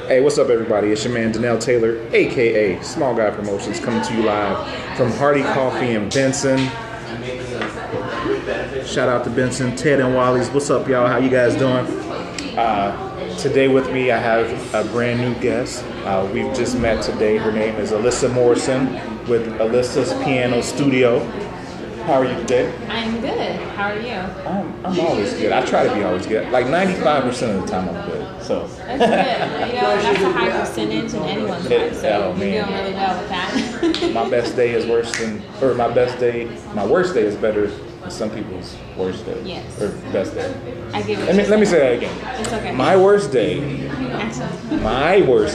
Hey, what's up, everybody? It's your man, Danelle Taylor, a.k.a. Small Guy Promotions, coming to you live from Hardy Coffee in Benson. Shout out to Benson, Ted and Wally's. What's up, y'all? How you guys doing? Today with me, I have a brand new guest. We've just met today. Her name is Alyssa Morrison with Alyssa's Piano Studio. How are you today? I'm good. How are you? I'm always good. I try to be always good. Like 95% of the time I'm good. So that's good. You know, that's a high percentage in anyone's life. So you're doing really well with that. My best day is worse than, or my worst day is better than some people's worst day. Yes. Or best day. I give it. Let me say that again. It's okay. My worst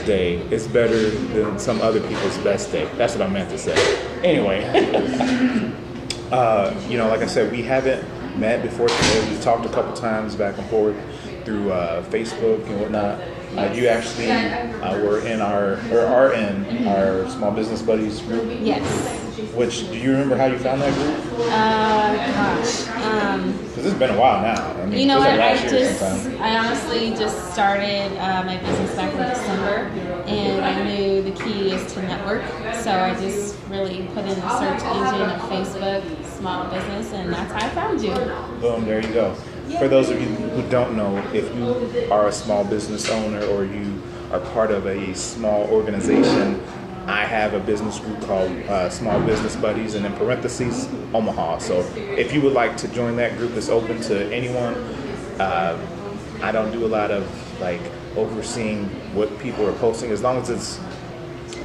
day is better than some other people's best day. That's what I meant to say. Anyway. Like I said, we haven't met before today. We've talked a couple times back and forth through Facebook and whatnot. You actually are in our Small Business Buddies group. Yes. Which, do you remember how you found that group? Because it's been a while now. I mean, you know what? Like I honestly just started my business back in December, and I knew the key is to network. So I just really put in the search engine of Facebook, small business, and that's how I found you. Boom, there you go. For those of you who don't know, if you are a small business owner or you are part of a small organization, I have a business group called Small Business Buddies, and in parentheses, Omaha. So if you would like to join that group, it's open to anyone. I don't do a lot of overseeing what people are posting, as long as it's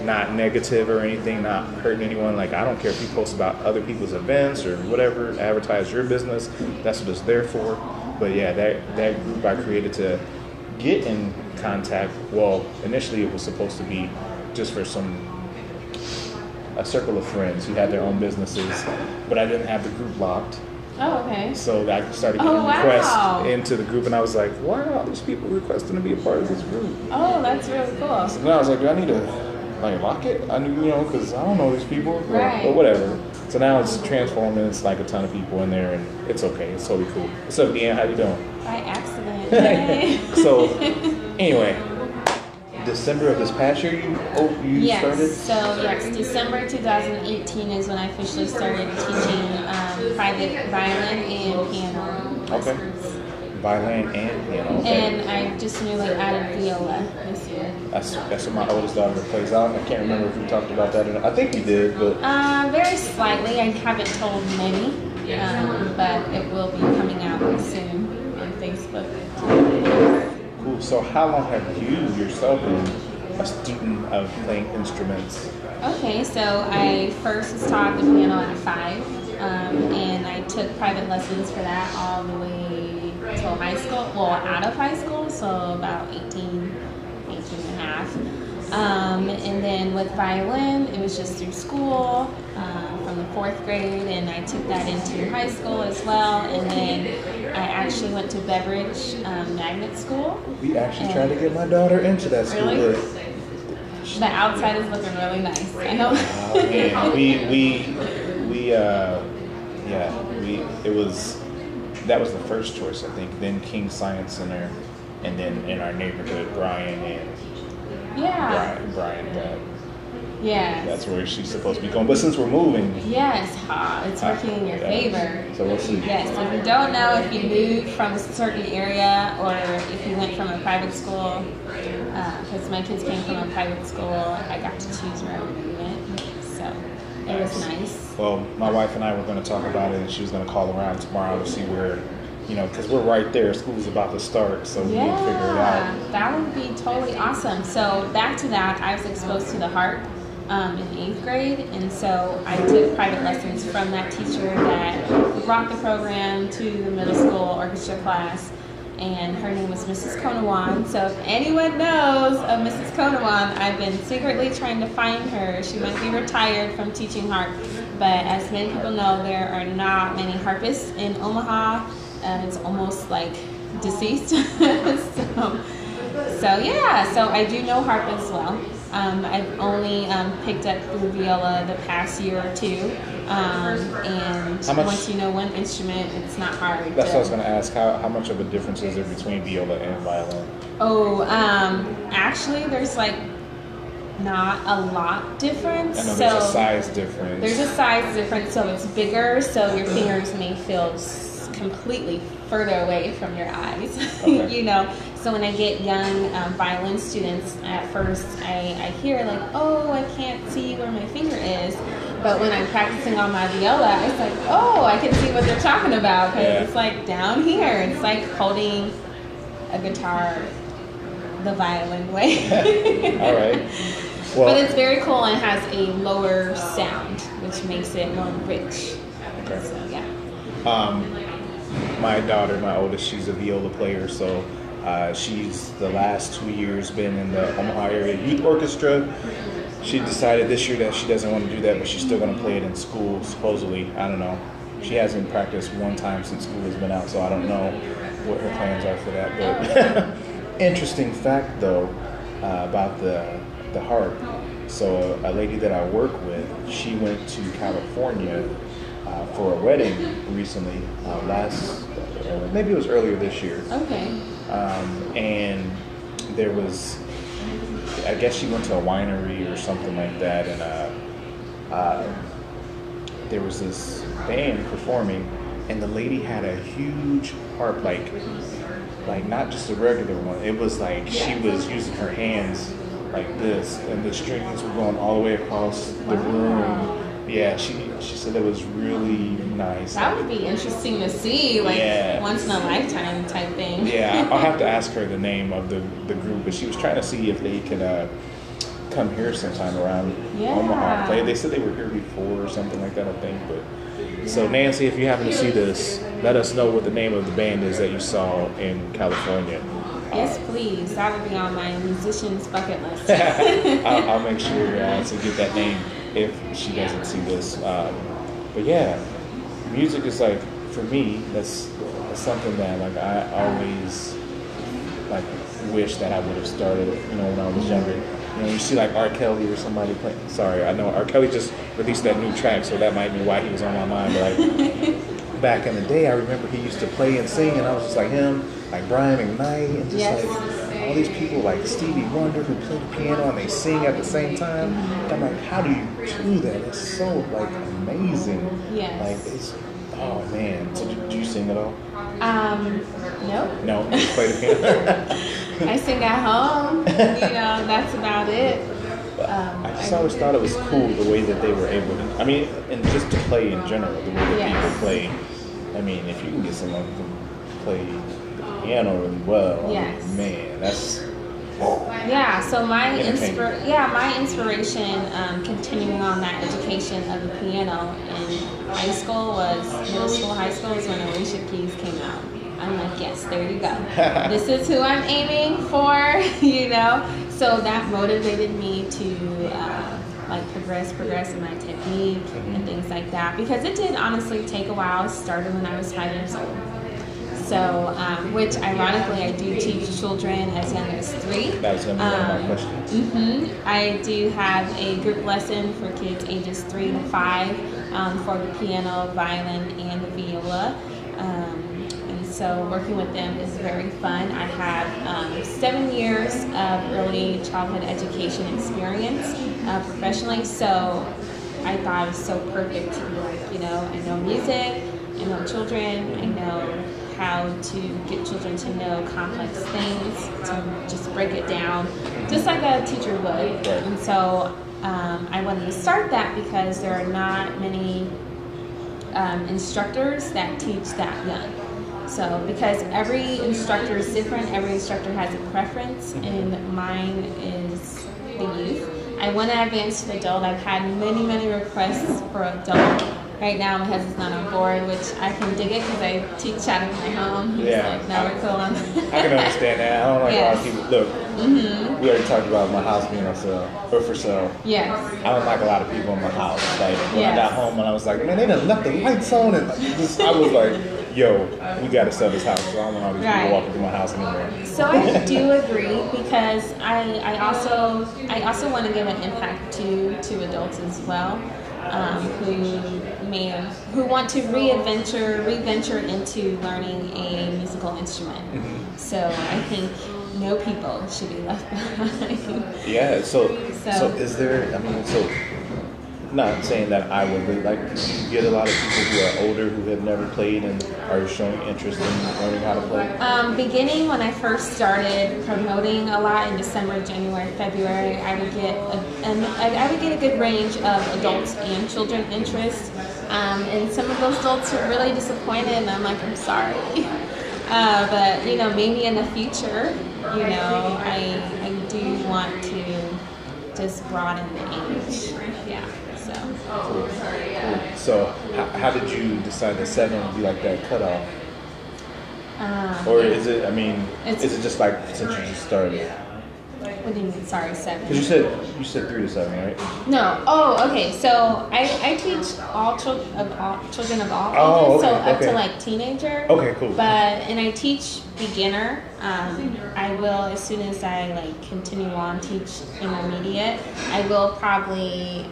not negative or anything, not hurting anyone. I don't care if you post about other people's events or whatever, advertise your business. That's what it's there for. But yeah, that group I created to get in contact. Well, initially it was supposed to be just for a circle of friends who had their own businesses, but I didn't have the group locked. Oh, okay. So I started getting requests into the group, and I was like, why are all these people requesting to be a part of this group? Oh, that's really cool. So then I was like, do I need to lock it? I knew, because I don't know these people, right. But whatever. So now it's transformed, and it's like a ton of people in there, and it's okay. It's totally cool. What's up, Ian? How you doing? By accident. So anyway, December of this past year, you started? So yes, December 2018 is when I officially started teaching private violin and piano lessons. Violin and piano. Okay. And I just newly added viola this year. That's what my oldest daughter plays out. I can't remember if we talked about that or not. I think we did, but very slightly. I haven't told many, but it will be coming out soon on Facebook. Cool. So how long have you yourself been a student of playing instruments? Okay, so I first was taught the piano at 5, and I took private lessons for that all the way till high school, out of high school, so about 18 and a half. And then with violin, it was just through school from the 4th grade, and I took that into high school as well. And then I actually went to Beverage Magnet School. We actually tried to get my daughter into that school. Really? The outside is looking really nice. I know. That was the first choice, I think. Then King Science Center, and then in our neighborhood, Brian. Yeah. That's where she's supposed to be going. But since we're moving, yes, it's working in your favor. So we'll see. Yes. So if you don't know if you moved from a certain area or if you went from a private school, because my kids came from a private school, I got to choose where we went. So it was nice. Well, my wife and I were going to talk about it, and she was going to call around tomorrow to see where, because we're right there. School's about to start, so we can figure it out. That would be totally awesome. So back to that, I was exposed to the harp in 8th grade, and so I took private lessons from that teacher that brought the program to the middle school orchestra class, and her name was Mrs. Konawan. So if anyone knows of Mrs. Konawan, I've been secretly trying to find her. She might be retired from teaching harp, but as many people know, there are not many harpists in Omaha. It's almost like deceased. So I do know harp as well. I've only picked up the viola the past year or two. And once you know one instrument, it's not hard. That's what I was going to ask. How much of a difference is there between viola and violin? Oh, actually, there's like not a lot difference. I know there's a size difference. There's a size difference, so it's bigger, so your fingers may feel completely further away from your eyes. Okay. You know, so when I get young violin students, at first I hear like, oh, I can't see where my finger is. But when I'm practicing on my viola, it's like, oh, I can see what they're talking about, because it's like down here. It's like holding a guitar the violin way. All right. Well, but it's very cool and has a lower sound, which makes it more rich. Okay. So, yeah. My daughter, my oldest, she's a viola player, so she's the last 2 years been in the Omaha area youth orchestra. She decided this year that she doesn't want to do that, but she's still going to play it in school, supposedly. I don't know. She hasn't practiced one time since school has been out, so I don't know what her plans are for that. But interesting fact, though, about the harp. So a lady that I work with, she went to California for a wedding recently, maybe it was earlier this year. Okay. And there was, I guess she went to a winery or something like that, and there was this band performing, and the lady had a huge harp, like not just a regular one. It was like she was using her hands like this, and the strings were going all the way across the room. Yeah, she said it was really nice. That would be interesting to see, like once in a lifetime type thing. Yeah, I'll have to ask her the name of the group, but she was trying to see if they could come here sometime around Omaha. They said they were here before or something like that, I think. But so Nancy, if you happen to see this, let us know what the name of the band is that you saw in California. Yes, please. That would be on my musician's bucket list. I'll make sure to get that name if she doesn't see this. But yeah, music is like, for me, that's something that like I always like wish that I would have started, when I was younger. You see like R. Kelly or somebody playing. Sorry, I know R. Kelly just released that new track, so that might be why he was on my mind. But like back in the day, I remember he used to play and sing, and I was just like him, like Brian McKnight, and just like all these people like Stevie Wonder who play the piano and they sing at the same time. And I'm like, how do you do that? It's so like amazing. Yes. Like it's, oh man. So do you sing at all? No. No, you just play the piano. I sing at home. That's about it. I just always thought it was cool the way that they were able to, and just to play in general, the way that people play. I mean, if you can get someone who can play the piano really well, man, that's... So my inspiration, continuing on that education of the piano in high school middle school, high school is when Alicia Keys came out. I'm like, yes, there you go. This is who I'm aiming for, So that motivated me to progress in my technique and things like that, because it did honestly take a while. It started when I was 5 years old. So, which ironically, I do teach children as young as 3. That was going to be one of my questions. I do have a group lesson for kids ages 3 to 5 for the piano, violin, and the viola. So working with them is very fun. I have 7 years of early childhood education experience professionally, so I thought it was so perfect to be like, I know music, I know children, I know how to get children to know complex things, to just break it down, just like a teacher would. And so I wanted to start that because there are not many instructors that teach that young. So, because every instructor is different, every instructor has a preference, and mine is the youth. I want to advance to adult. I've had many requests for adult. Right now, my husband's not on board, which I can dig it because I teach out of my home. He's like, no, we're cool on that. I can understand that. I don't like a lot of people. Look, we already talked about my house being for sale. Yes. I don't like a lot of people in my house. Like when I got home and I was like, man, they done left the lights on, and I was like, yo, we got to sell this house. So I don't want all these people walking through my house anymore. So I do agree, because I also want to give an impact to adults as well. who want to reventure into learning a musical instrument. So I think no people should be left behind. Yeah. So is there? I mean, so not saying that I would, but like you get a lot of people who are older who have never played and are showing interest in learning how to play. Beginning when I first started promoting a lot in December, January, February, I would get a good range of adults and children interest, and some of those adults were really disappointed, and I'm like, I'm sorry, but maybe in the future, I do want to just broaden the age. Yeah. Cool. So how did you decide that 7 would be like that cutoff? Or is it, is it just like since you just started? What do you mean? Sorry, 7. Because you said 3 to 7, right? No. Oh, okay. So I teach all children of all ages, okay, so up okay. to like teenager. Okay, cool. And I teach beginner. I will, as soon as I continue on, teach intermediate. I will probably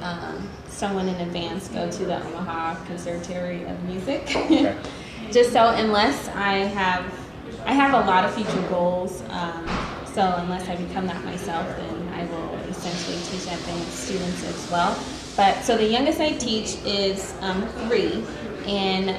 someone in advance go to the Omaha Conservatory of Music. Okay. Just so unless I have a lot of future goals. So unless I become that myself, then I will essentially teach advanced students as well. But so the youngest I teach is 3, and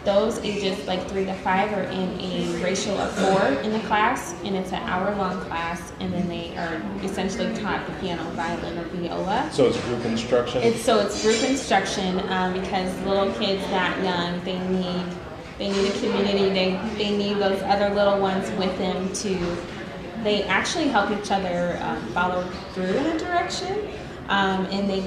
those ages like 3 to 5 are in a ratio of 4 in the class, and it's an hour-long class, and then they are essentially taught the piano, violin, or viola. So it's group instruction. It's group instruction because little kids that young, they need a community. They need those other little ones with them to. They actually help each other follow through in a direction, and they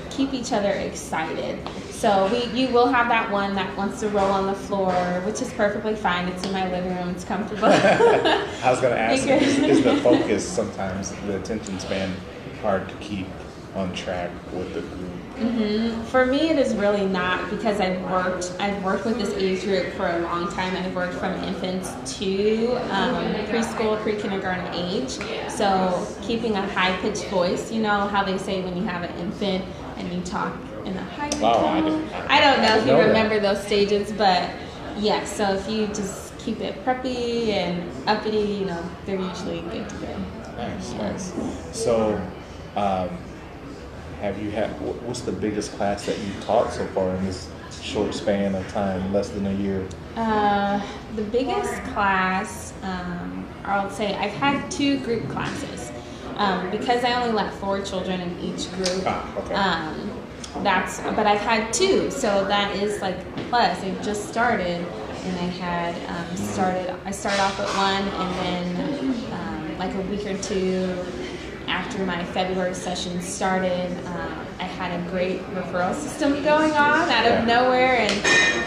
keep each other excited. So you will have that one that wants to roll on the floor, which is perfectly fine. It's in my living room. It's comfortable. I was going to ask, is the focus sometimes, the attention span, hard to keep on track with the group? Mm-hmm. For me, it is really not, because I've worked with this age group for a long time. I've worked from infants to preschool, pre-kindergarten age. So keeping a high-pitched voice, how they say when you have an infant and you talk in a high tone. I don't know if you remember those stages, but yes. So if you just keep it preppy and uppity, they're usually good to go. Nice. So. What's the biggest class that you've taught so far in this short span of time, less than a year? The biggest class, I would say I've had 2 group classes. Because I only let 4 children in each group. Okay. But I've had 2, so that is plus. I just started, and I started off with 1, and then a week or 2 after my February session started, I had a great referral system going on out of nowhere, and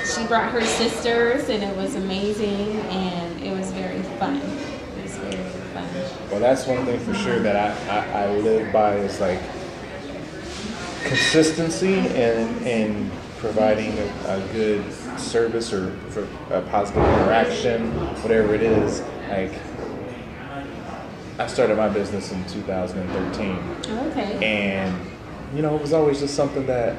she brought her sisters, and it was amazing, and it was very fun. It was very fun. Well, that's one thing for sure that I live by is consistency and providing a good service or for a positive interaction, whatever it is. I started my business in 2013. Okay. And, it was always just something that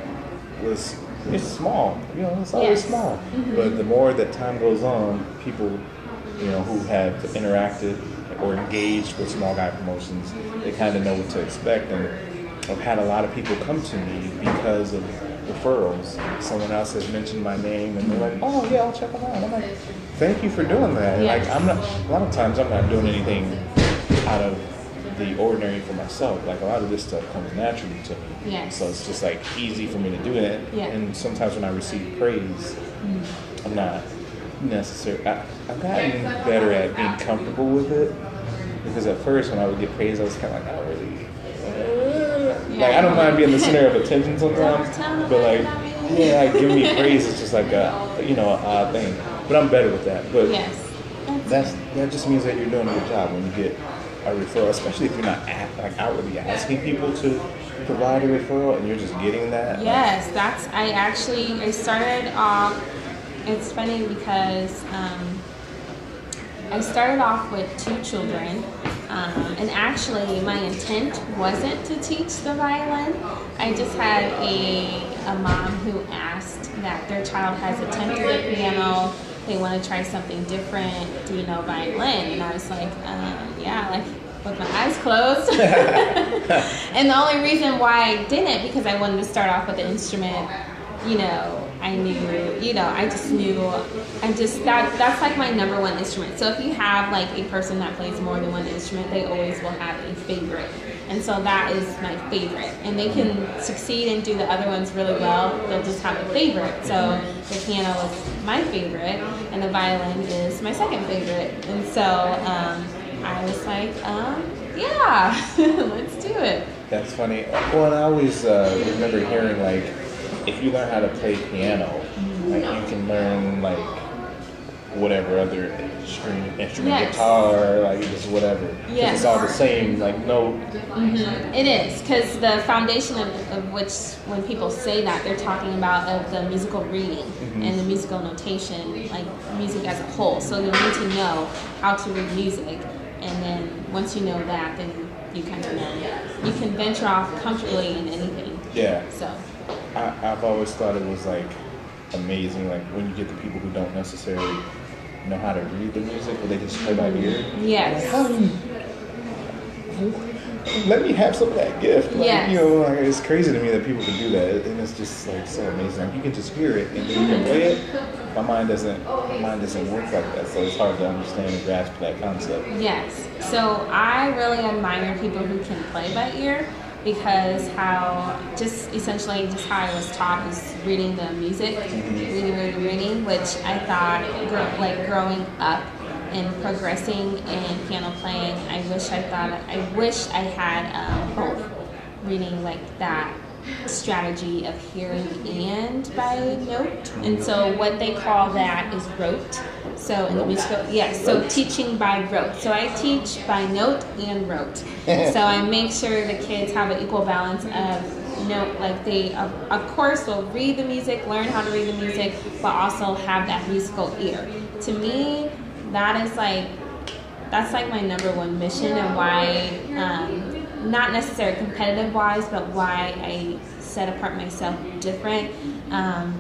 it's small. It's always small. Mm-hmm. But the more that time goes on, people, who have interacted or engaged with Small Guy Promotions, they kind of know what to expect. And I've had a lot of people come to me because of referrals. Someone else has mentioned my name, and they're like, "Oh yeah, I'll check them out." I'm like, "Thank you for doing that." Yes. A lot of times I'm not doing anything out of the ordinary for myself. A lot of this stuff comes naturally to me. Yes. So it's just easy for me to do it. Yeah. And sometimes when I receive praise, I'm not necessarily. I've gotten better at being comfortable with it, because at first when I would get praise, I was kind of not really. I don't mind being the center of attention sometimes, but giving me praise is just an odd thing. But I'm better with that. But yes. that just means that you're doing a good job when you get a referral, especially if you're not outwardly asking people to provide a referral and you're just getting that. Yes, I started off. It's funny because I started off with 2 children. And actually, my intent wasn't to teach the violin. I just had a mom who asked that their child has attempted the piano. They want to try something different. Do you know violin? And I was like, yeah, like with my eyes closed. And the only reason why I didn't, because I wanted to start off with the instrument, you know, I knew, you know, I just knew, that's like my number one instrument. So if you have like a person that plays more than one instrument, they always will have a favorite. And so that is my favorite. And they can succeed and do the other ones really well. They'll just have a favorite. So the piano is my favorite and the violin is my second favorite. And so I was like, yeah, let's do it. That's funny. Well, and I always remember hearing like, if you learn how to play piano, like you can learn like whatever other instrument, Yes. guitar, like just whatever. 'Cause Yes. it's all the same, like note. It is, because the foundation of which, when people say that, they're talking about of the musical reading and the musical notation, like music as a whole. So you need to know how to read music, and then once you know that, then you kind of know. You can venture off comfortably in anything. Yeah. So. I've always thought it was like amazing, like when you get the people who don't necessarily know how to read the music, but they just play by ear. Yes. Like, how do you, let me have some of that gift. Like, Yes. you know, like, it's crazy to me that people can do that, and it's just like so amazing. Like you can just hear it and then you can play it. My mind doesn't work like that, so it's hard to understand and grasp that concept. Yes. So I really admire people who can play by ear, because how just essentially just how I was taught is reading the music, reading, which I thought growing up and progressing in piano playing, I wish I had both reading, like that strategy of hearing and by note. And so what they call that is rote. So in the musical, yes, so teaching by rote. So I teach by note and rote. So I make sure the kids have an equal balance of note, like they of course will read the music, learn how to read the music, but also have that musical ear. To me, that's like my number one mission, and why not necessarily competitive wise, but why I set apart myself different,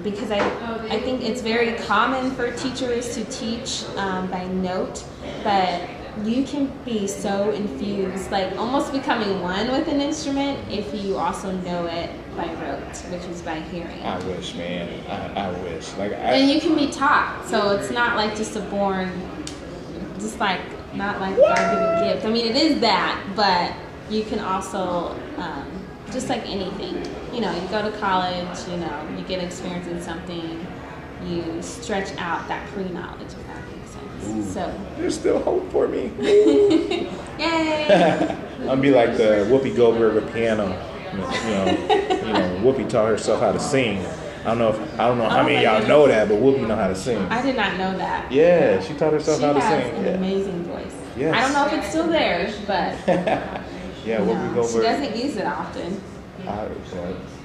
because I think it's very common for teachers to teach by note, but you can be so infused, like almost becoming one with an instrument if you also know it by rote, which is by hearing. I wish, man. I wish. And you can be taught, so it's not like just a born, just like not like God-given gift. I mean, it is that, but you can also, just like anything, you know, you go to college, you know, you get experience in something, you stretch out that pre-knowledge, if that makes sense. Ooh. So There's still hope for me. Yay! I'll be like the Whoopi Goldberg with piano. You know, Whoopi taught herself how to sing. I don't know how many of y'all know that, but Whoopi know how to sing. I did not know that. Yeah, she taught herself how to She sing. has an amazing voice. Yes. I don't know if it's still there, but Yeah, no, Whoopi Goldberg. she doesn't use it often.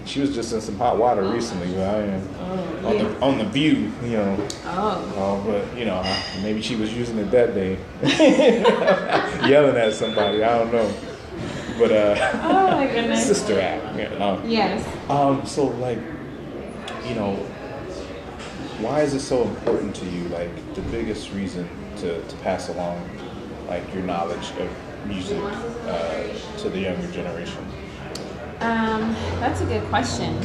She was just in some hot water recently, but on the View, you know. Oh. But you know, maybe she was using it that day, yelling at somebody. I don't know, but Oh my goodness. Sister Act. You know. Yes. So like, you know, why is it so important to you? Like the biggest reason to pass along like your knowledge of music to the younger generation? That's a good question.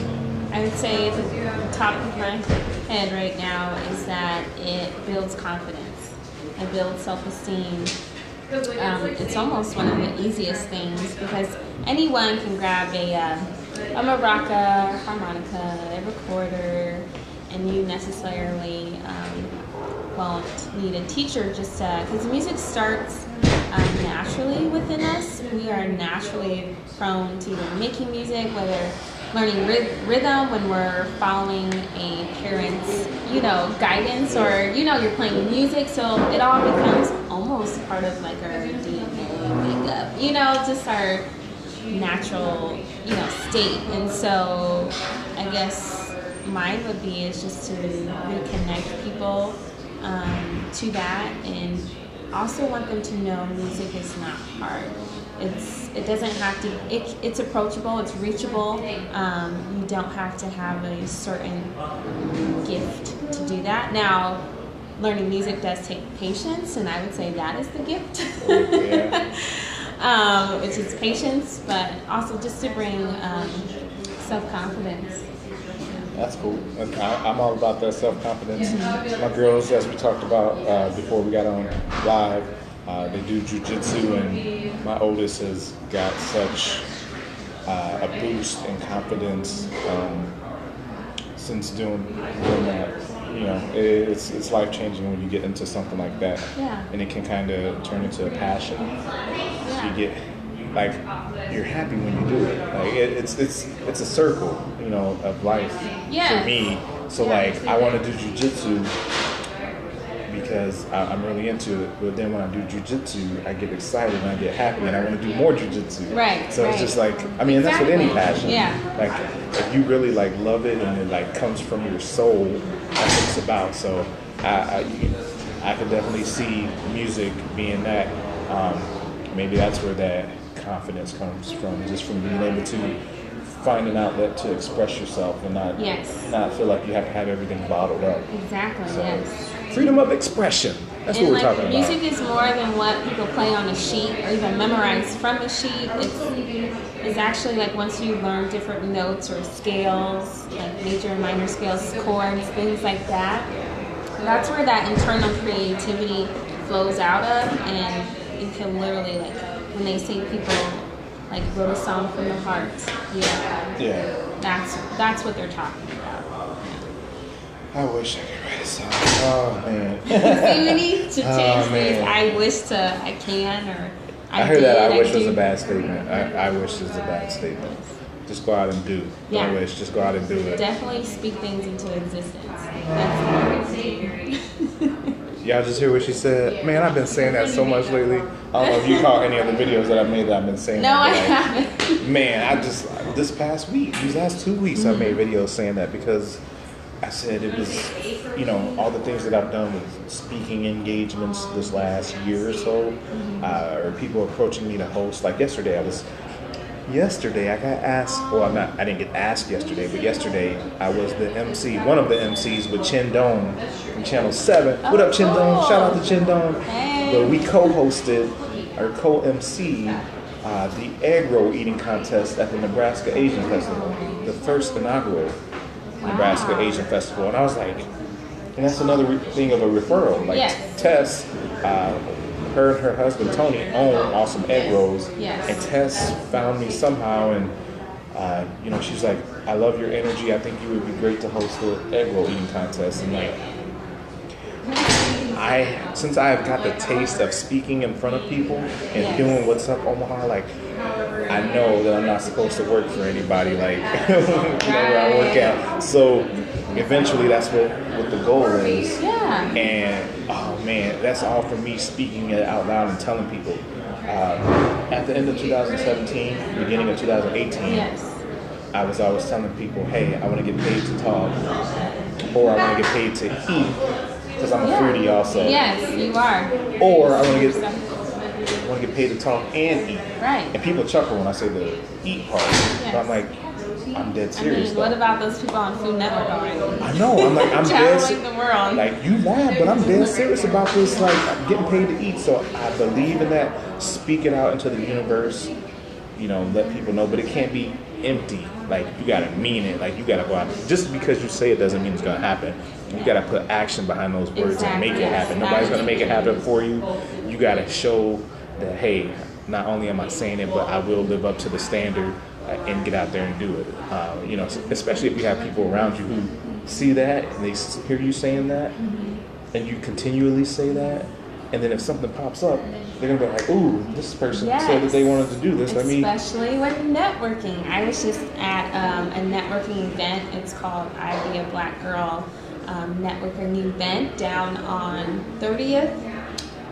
I would say the top of my head right now is that it builds confidence. It builds self-esteem. It's almost one of the easiest things, because anyone can grab a maraca, harmonica, a recorder, and you necessarily won't need a teacher just because music starts naturally within us. We are naturally prone to either making music, whether learning rhythm when we're following a parent's, guidance, or, you're playing music. So it all becomes almost part of like our DNA makeup, just our natural, state. And so I guess mine would be is just to reconnect people to that and also want them to know music is not hard. It doesn't have to. It's approachable. It's reachable. You don't have to have a certain gift to do that. Now, learning music does take patience, and I would say that is the gift. Which is patience, but also just to bring self-confidence. That's cool. I'm all about that self-confidence. My girls, as we talked about before we got on live, they do jujitsu, and my oldest has got such a boost in confidence since doing that. You know, it's life-changing when you get into something like that. Yeah. And it can kind of turn into a passion. So you get, like, you're happy when you do it. Like, it's a circle, you know, of life for me. So, like, I want to do jujitsu because I'm really into it. But then when I do jujitsu, I get excited and I get happy and I want to do more jujitsu. Right. So it's just like, I mean, that's with any passion. Yeah. Like, if you really like love it and it like comes from your soul, that's what it's about. So I could definitely see music being that. Maybe that's where that confidence comes from, just from being able to find an outlet to express yourself and not feel like you have to have everything bottled up. Exactly. So, yes. freedom of expression. That's what we're talking about. Music is more than what people play on a sheet or even memorize from a sheet. It's actually like once you learn different notes or scales, like major and minor scales, chords, things like that. That's where that internal creativity flows out of, and you can literally, like, when they say people like wrote a song from the heart, that's what they're talking about. I wish I could write a song. Oh man. See, we need to change these. I wish to, I can, or I heard that. I wish was a bad statement. I wish is a bad statement. Just go out and do. Yeah. Don't wish. Just go out and do it. Definitely speak things into existence. That's the Y'all just hear what she said? Man, I've been saying that so much lately. I don't know if you caught any of the videos that I made that I've been saying. No, that, I like, haven't. Man, this past week, these last 2 weeks, I made videos saying that because I said it was, you know, all the things that I've done with speaking engagements this last year or so, or people approaching me to host. Like yesterday, I got asked, well, I didn't get asked yesterday, but yesterday I was the MC, one of the MCs with Chin Dong from Channel 7. What up, Chin Dong? Shout out to Chin Dong. Hey. But we co-hosted, or co-MC, the egg roll eating contest at the Nebraska Asian Festival, the first inaugural Nebraska Asian Festival. And I was like, and that's another thing of a referral. Like Tess, her and her husband Tony own Awesome Egg Rolls, and Tess found me somehow, and you know, she's like, I love your energy. I think you would be great to host the egg roll eating contest. And like, since I have got the taste of speaking in front of people and doing What's Up Omaha, like, I know that I'm not supposed to work for anybody, like, you know, where I work at. So eventually that's what the goal is. Yeah. And oh man, that's all for me speaking it out loud and telling people. At the end of 2017, beginning of 2018, I was always telling people, hey, I want to get paid to talk, or I want to get paid to eat, because I'm a foodie also. Yes, you are. Or I want to get paid to talk and eat. Right. And people chuckle when I say the eat part. But I'm like, I'm dead serious. I mean, what about those people on Food Network already? I know. I'm like, I'm traveling the world. Like, you laugh, but I'm dead serious about this. Like, I'm getting paid to eat. So I believe in that. Speak it out into the universe. You know, let people know. But it can't be empty. Like, you gotta mean it. Like, you gotta go out. Just because you say it doesn't mean it's gonna happen. You gotta put action behind those words and make it happen. Nobody's gonna make it happen for you. You gotta show that, hey, not only am I saying it, but I will live up to the standard and get out there and do it. You know, especially if you have people around you who see that and they hear you saying that, and you continually say that, and then if something pops up, they're gonna be like, "Ooh, this person said that they wanted to do this." Especially with networking. I was just at a networking event. It's called I Be a Black Girl networking event down on 30th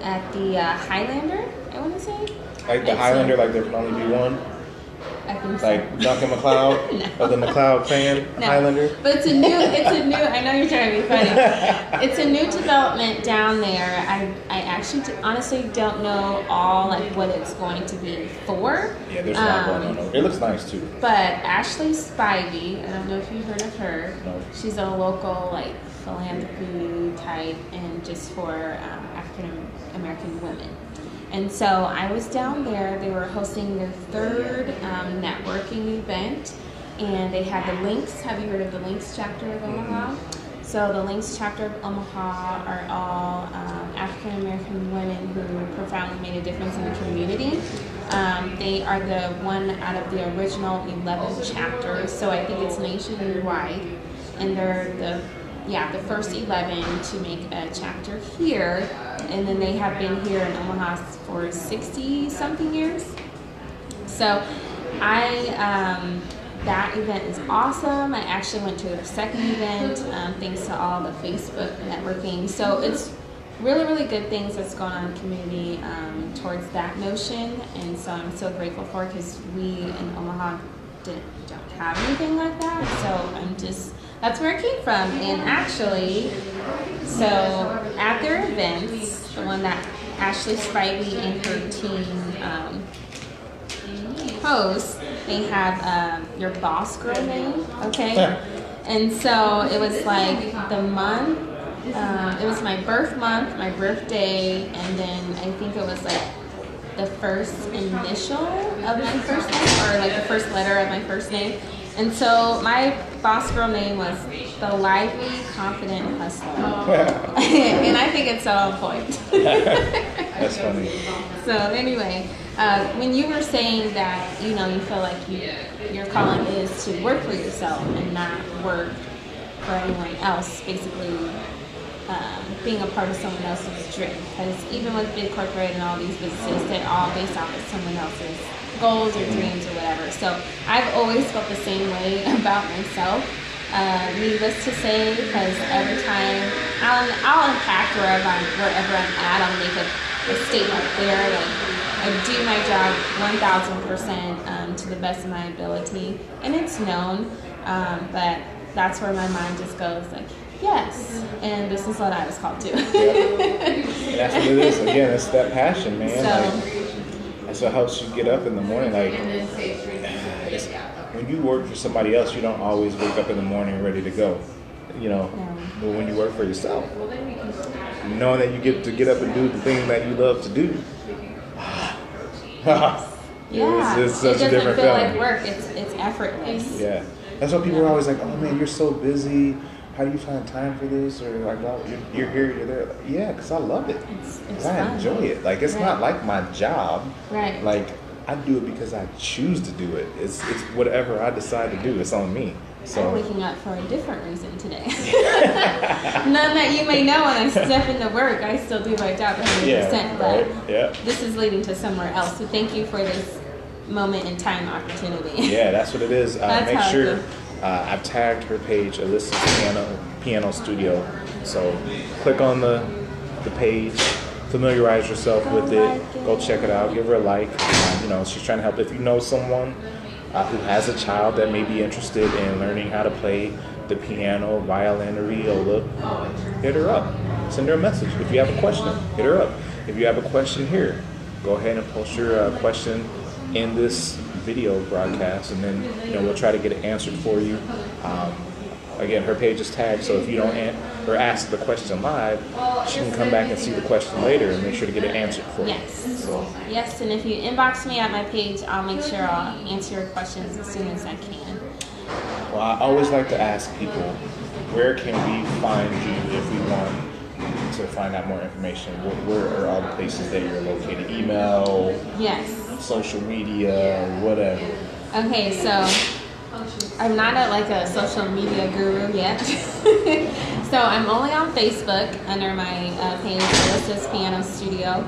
at the Highlander. I want to say. Like the Highlander, like there can only be one. I think so. Like Duncan McLeod, No. or the McLeod fan, No. Highlander. But it's a new, I know you're trying to be funny. It's a new development down there. I actually honestly don't know all like what it's going to be for. Yeah, there's a lot going on. It looks nice too. But Ashley Spivey, I don't know if you've heard of her. No. She's a local like philanthropy type and just for African American women. And so I was down there. They were hosting their third networking event, and they had the Links. Have you heard of the Links chapter of Omaha? So the Links chapter of Omaha are all African American women who profoundly made a difference in the community. They are the one out of the original 11 chapters, so I think it's nationwide, and they're the first 11 to make a chapter here, and then they have been here in Omaha for 60 something years. So that event is awesome. I actually went to a second event thanks to all the Facebook networking. So it's really, really good things that's going on in the community towards that notion, and so I'm so grateful for it because we in Omaha don't have anything like that. So that's where it came from. And actually, so at their events, the one that Ashley Spivey and her team hosts, they have your boss girl name, okay? And so it was like the month, it was my birth month, my birthday, and then I think it was like the first initial of my first name, or like the first letter of my first name. And so my boss girl name was the Lively Confident Hustler. And I think it's so on point. That's funny. So anyway, when you were saying that, you feel like your calling is to work for yourself and not work for anyone else, basically being a part of someone else's dream. Because even with big corporate and all these businesses, they're all based off of someone else's goals or dreams or whatever. So I've always felt the same way about myself. Needless to say, because every time I'll impact wherever I'm at, I'll make a statement there. Like I do my job 1,000% to the best of my ability, and it's known. But that's where my mind just goes like, yes, and this is what I was called to. Yep. And that's what it is. Again, it's that passion, man. That's what helps you get up in the morning. Like, when you work for somebody else, you don't always wake up in the morning ready to go. But when you work for yourself, knowing that you get to get up and do the thing that you love to do, it's such a different feeling. It doesn't feel like work. It's effortless. Yeah, that's why people are always like, "Oh man, you're so busy. How do you find time for this?" Or like, "Oh, you're here, you're there." Like, yeah, because I love it. Because I enjoy it. Like it's not like my job. Right. Like I do it because I choose to do it. It's whatever I decide to do. It's on me. So I'm waking up for a different reason today. None that you may know when I step into work. I still do my job 100%, but this is leading to somewhere else. So thank you for this moment in time opportunity. Yeah, that's what it is. Make sure I've tagged her page, Alyssa's Piano Studio. So click on the page, familiarize yourself with it. Go check it out. Give her a like. She's trying to help. If you know someone who has a child that may be interested in learning how to play the piano, violin, or viola, hit her up. Send her a message. If you have a question, hit her up. If you have a question here, go ahead and post your question in this video broadcast, and then we'll try to get it answered for you. Again, her page is tagged, so if you don't ask the question live, she can come back and see the question later and make sure to get it answered for you. Yes. Yes, and if you inbox me at my page, I'll make sure I'll answer your questions as soon as I can. Well, I always like to ask people, where can we find you if we want to find out more information? Where are all the places that you're located? Email? Yes. Social media, whatever. Okay, so I'm not a social media guru yet. So I'm only on Facebook under my page, Alyssa's Piano Studio.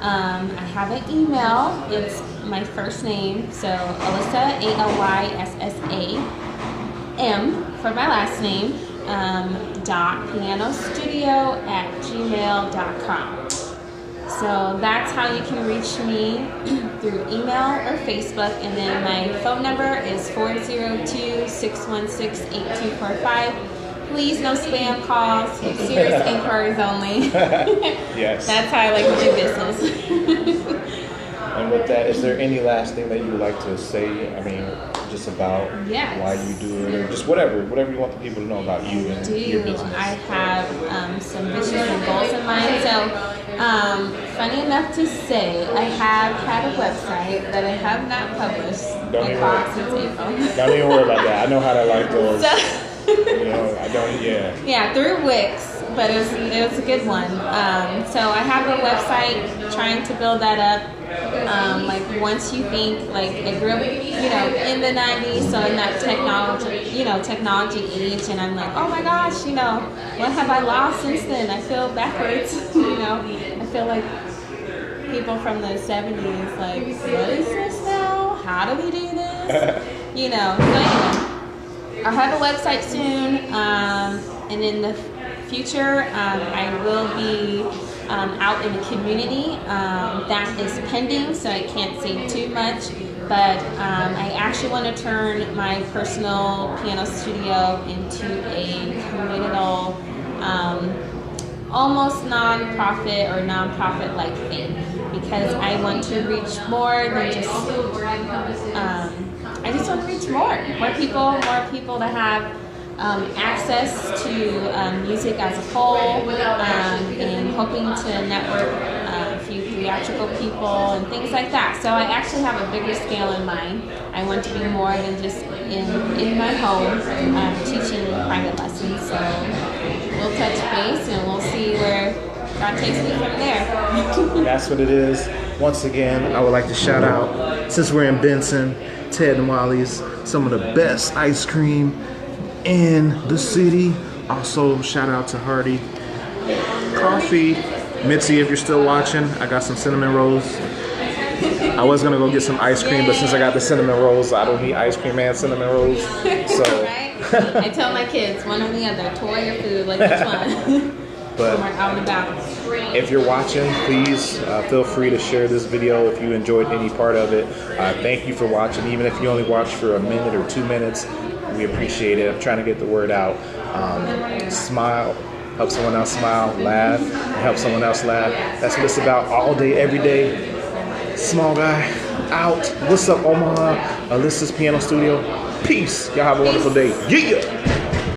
I have an email. It's my first name, so Alyssa, ALYSSA, for my last name, .pianostudio@gmail.com. So that's how you can reach me through email or Facebook. And then my phone number is 402-616-8245. Please no spam calls, serious inquiries only. Yes. That's how I like to do business. And with that, is there any last thing that you would like to say? I mean, just about why you do it, or just whatever you want the people to know about you and your business. I have some visions and goals in mind. So, funny enough to say, I have had a website that I have not published since April. Don't even worry about that. I know how that life goes. You know, I don't. Yeah, through Wix, but it was a good one. So I have a website, trying to build that up. Like once you think like I grew up, in the 90s, so in that technology age, and I'm like, oh my gosh, what have I lost since then? I feel backwards, I feel like people from the 70s, like, what is this now? How do we do this? So anyway, I'll have a website soon, and in the future, I will be out in the community. That is pending, so I can't say too much. But I actually want to turn my personal piano studio into a communal, almost non-profit-like thing, because I want to reach more than just. I just want to reach more people to have access to music as a whole, and hoping to network a few theatrical people and things like that. So I actually have a bigger scale in mind. I want to be more than just in my home teaching private lessons. So we'll touch base and we'll see where God takes me from there. That's what it is. Once again, I would like to shout out, since we're in Benson, Ted and Wally's, some of the best ice cream in the city. Also, shout out to Hardy Coffee. Mitzi, if you're still watching, I got some cinnamon rolls. I was gonna go get some ice cream, but since I got the cinnamon rolls, I don't need ice cream and cinnamon rolls. So right? I tell my kids, one or the other, toy or food, like which one? But we're out and about. If you're watching, please feel free to share this video if you enjoyed any part of it. Thank you for watching. Even if you only watched for a minute or 2 minutes, we appreciate it. I'm trying to get the word out. Smile, help someone else smile, laugh, and help someone else laugh. That's what it's about all day, every day. Small guy, out. What's up, Omaha? Alyssa's Piano Studio. Peace. Y'all have a wonderful day. Yeah.